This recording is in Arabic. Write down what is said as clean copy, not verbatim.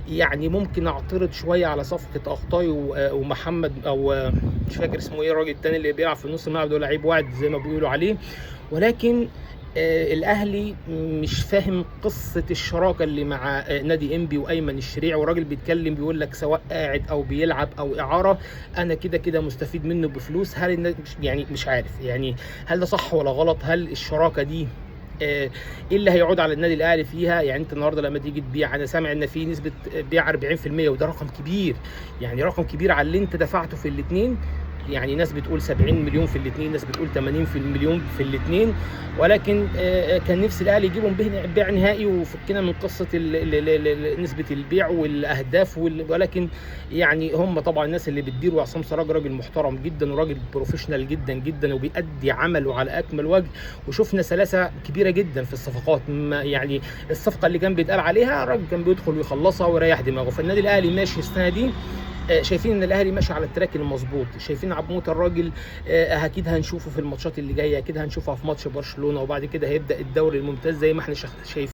يعني ممكن اعترض شويه على صفقه اخطاي ومحمد، او مش فاكر اسمه ايه الراجل التاني اللي بيلعب في نص الملعب ده، لعيب واعد زي ما بيقولوا عليه. ولكن الاهلي مش فاهم قصه الشراكه اللي مع نادي انبي وايمن الشريع، وراجل بيتكلم بيقول لك سواء قاعد او بيلعب او اعاره انا كده كده مستفيد منه بفلوس. هل يعني مش عارف يعني هل ده صح ولا غلط؟ هل الشراكه دي ايه اللي هيعود على النادي الاهلي فيها؟ يعني انت النهارده لما تيجي تبيع، انا سامع ان في نسبه بيع 40%، وده رقم كبير، يعني رقم كبير على اللي انت دفعته في الاثنين. يعني ناس بتقول 70 مليون في الاثنين، ناس بتقول 80 في المليون في الاثنين. ولكن كان نفسي الاهلي يجيبهم بيع نهائي وفكنا من قصه نسبه البيع والاهداف ولكن يعني هم طبعا الناس اللي بتدير، وعصام سراج راجل محترم جدا وراجل بروفيشنال جدا جدا وبيأدي عمله على اكمل وجه. وشفنا سلاسه كبيره جدا في الصفقات، يعني الصفقه اللي كان بيتقال عليها الراجل كان بيدخل ويخلصها ويريح دماغه. فالنادي الاهلي ماشي السنه دي، شايفين ان الاهلي ماشي على التراك المظبوط، شايفين عبد الموت الراجل اكيد هنشوفه في الماتشات اللي جايه، اكيد هنشوفها في ماتش برشلونه، وبعد كده هيبدا الدوري الممتاز زي ما احنا شايفين.